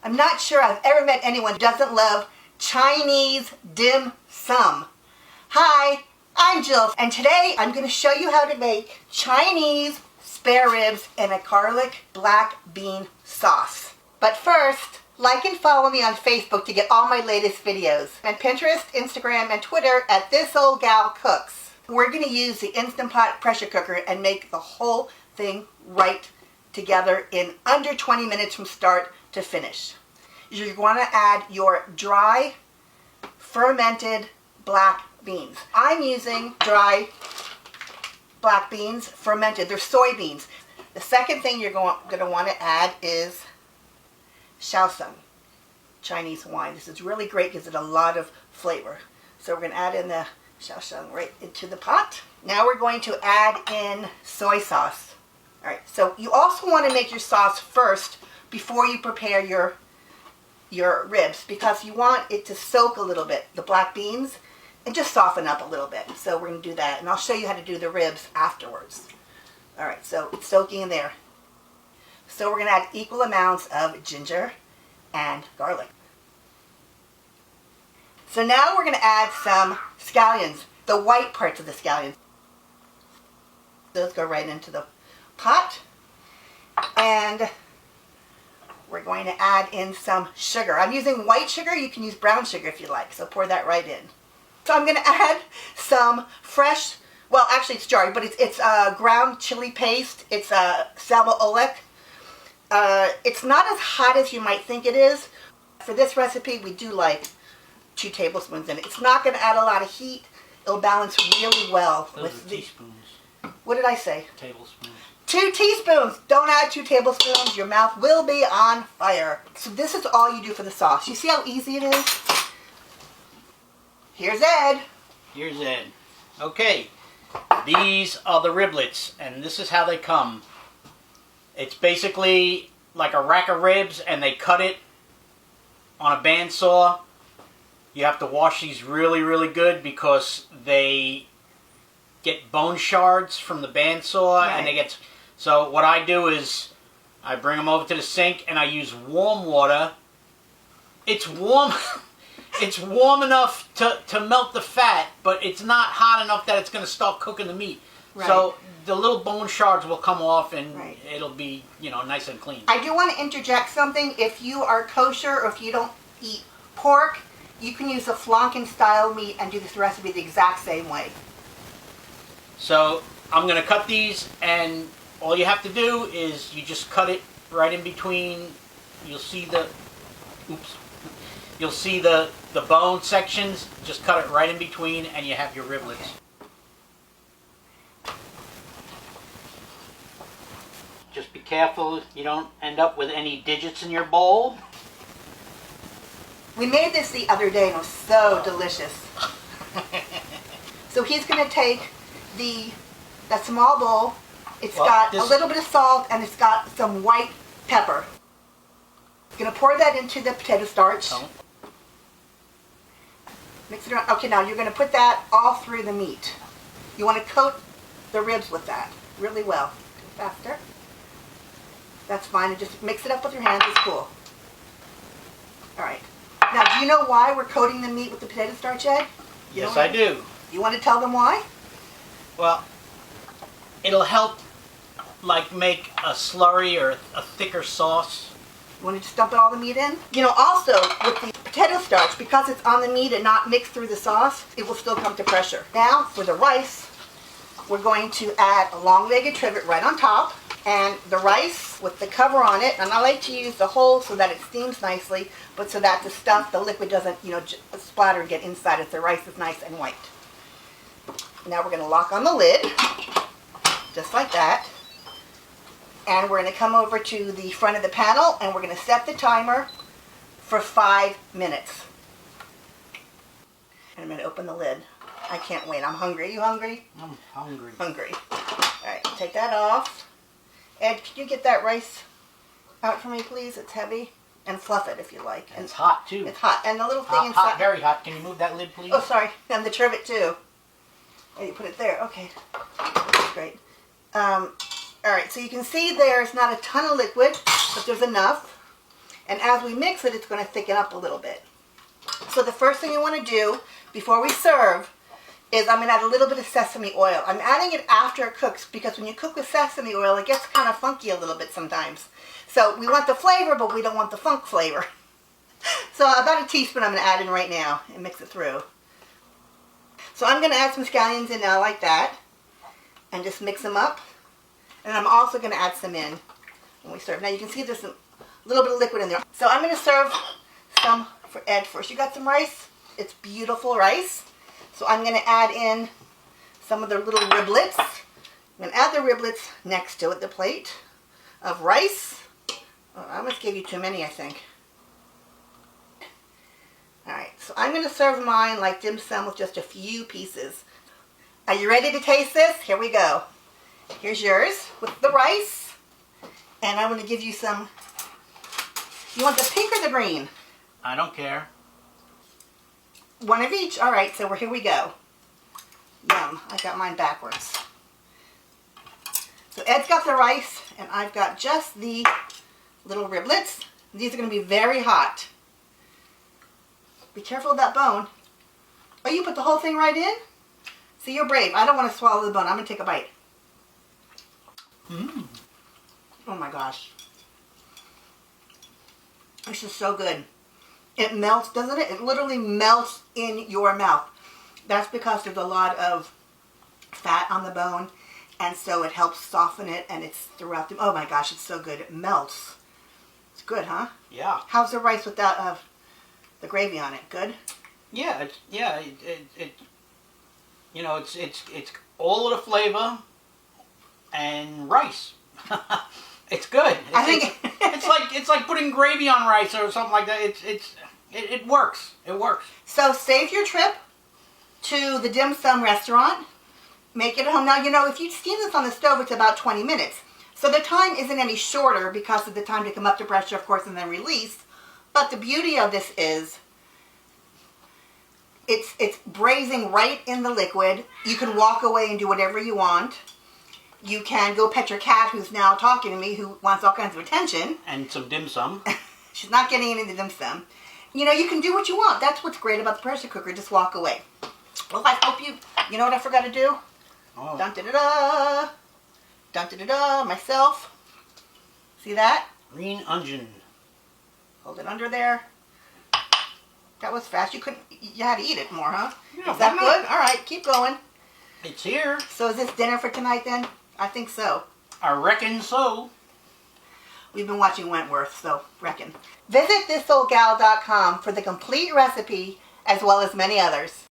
I'm not sure I've ever met anyone who doesn't love Chinese dim sum. Hi, I'm Jill, and today I'm going to show you how to make Chinese spare ribs in a garlic black bean sauce. But first, like and follow me on Facebook to get all my latest videos, and Pinterest, Instagram, and Twitter at This Old Gal Cooks. We're going to use the Instant Pot pressure cooker and make the whole thing right together in under 20 minutes from start to finish. You're going to add your dry fermented black beans. I'm using dry black beans, fermented. They're soybeans. The second thing you're going to want to add is Shaoxing, Chinese wine. This is really great, gives it a lot of flavor. So we're going to add in the Shaoxing right into the pot. Now we're going to add in soy sauce. All right, so you also want to make your sauce first before you prepare your ribs, because you want it to soak a little bit, the black beans, and just soften up a little bit. So we're going to do that, and I'll show you how to do the ribs afterwards. All right, so it's soaking in there. So we're going to add equal amounts of ginger and garlic. So now we're going to add some scallions, the white parts of the scallions. Those go right into the pot. And we're going to add in some sugar. I'm using white sugar. You can use brown sugar if you like. So pour that right in. So I'm going to add some fresh, well actually it's jarred, but it's ground chili paste. It's sal oelek. It's not as hot as you might think it is. For this recipe, we do like 2 tablespoons in it. It's not going to add a lot of heat. It'll balance really well with the teaspoons. What did I say? Tablespoons. 2 teaspoons. Don't add 2 tablespoons. Your mouth will be on fire. So this is all you do for the sauce. You see how easy it is? Here's Ed. Here's Ed. Okay, these are the riblets, and this is how they come. It's basically like a rack of ribs, and they cut it on a bandsaw. You have to wash these really, really good because they get bone shards from the bandsaw, right. And they get. So what I do is I bring them over to the sink, and I use warm water. It's warm. It's warm enough to melt the fat, but it's not hot enough that it's going to start cooking the meat. Right. So the little bone shards will come off, and right. It'll be, nice and clean. I do want to interject something. If you are kosher or if you don't eat pork, you can use a flanken style meat and do this recipe the exact same way. So I'm going to cut these, and all you have to do is you just cut it right in between. You'll see the bone sections. Just cut it right in between, and you have your riblets. Just be careful you don't end up with any digits in your bowl. We made this the other day and it was so delicious. So he's going to take that small bowl. It's got a little bit of salt and it's got some white pepper. He's going to pour that into the potato starch. Oh. Mix it around. Okay, now you're going to put that all through the meat. You want to coat the ribs with that really well. Faster. That's fine. And just mix it up with your hands. It's cool. All right. Now, do you know why we're coating the meat with the potato starch, Ed? Yes, I do. You want to tell them why? Well, it'll help, make a slurry or a thicker sauce. You want to just dump all the meat in? Also, with the potato starch, because it's on the meat and not mixed through the sauce, it will still come to pressure. Now, for the rice, we're going to add a long-legged trivet right on top. And the rice with the cover on it, and I like to use the hole so that it steams nicely, but so that the liquid doesn't, splatter and get inside it. The rice is nice and white. Now we're going to lock on the lid, just like that. And we're going to come over to the front of the panel, and we're going to set the timer for 5 minutes. And I'm going to open the lid. I can't wait. I'm hungry. You hungry? I'm hungry. Hungry. All right, take that off. Ed, can you get that rice out for me, please? It's heavy. And fluff it if you like. And it's hot, too. It's hot. And the little thing inside. Hot, very hot. Can you move that lid, please? Oh, sorry. And the trivet, too. And you put it there. Okay. That's great. All right, so you can see there's not a ton of liquid, but there's enough. And as we mix it, it's going to thicken up a little bit. So the first thing you want to do before we serve is I'm going to add a little bit of sesame oil. I'm adding it after it cooks because when you cook with sesame oil, it gets kind of funky a little bit sometimes. So we want the flavor, but we don't want the funk flavor. So about a teaspoon I'm going to add in right now and mix it through. So I'm going to add some scallions in now like that and just mix them up. And I'm also going to add some in when we serve. Now you can see there's a little bit of liquid in there. So I'm going to serve some for Ed first. You got some rice? It's beautiful rice. So I'm going to add in some of the little riblets. I'm going to add the riblets next to it, the plate of rice. Oh, I almost gave you too many, I think. Alright, so I'm going to serve mine like dim sum with just a few pieces. Are you ready to taste this? Here we go. Here's yours with the rice. And I want to give you some. You want the pink or the green? I don't care. One of each. Alright, so here we go. Yum. I got mine backwards. So Ed's got the rice and I've got just the little riblets. These are going to be very hot. Be careful of that bone. Oh, you put the whole thing right in? See, you're brave. I don't want to swallow the bone. I'm going to take a bite. Mmm. Oh my gosh. This is so good. It melts, doesn't it? It literally melts in your mouth. That's because there's a lot of fat on the bone, and so it helps soften it, and it's throughout the... Oh my gosh, it's so good. It melts. It's good, huh? Yeah. How's the rice without the gravy on it? Good? Yeah, it's all of the flavor and rice. It's good. It's like putting gravy on rice or something like that. It works. It works. So save your trip to the dim sum restaurant. Make it at home. Now, you know, if you steam this on the stove, it's about 20 minutes. So the time isn't any shorter because of the time to come up to pressure, of course, and then release. But the beauty of this is it's braising right in the liquid. You can walk away and do whatever you want. You can go pet your cat who's now talking to me, who wants all kinds of attention. And some dim sum. She's not getting any of the dim sum. You know, you can do what you want. That's what's great about the pressure cooker. Just walk away. Well, I hope you know what I forgot to do? Oh. Dun-da-da-da. Dun-da-da-da. Myself. See that? Green onion. Hold it under there. That was fast. You had to eat it more, huh? Yeah, is that why not? good? All right, keep going. It's here. So is this dinner for tonight then? I think so. I reckon so. We've been watching Wentworth, so reckon. Visit thisoldgal.com for the complete recipe as well as many others.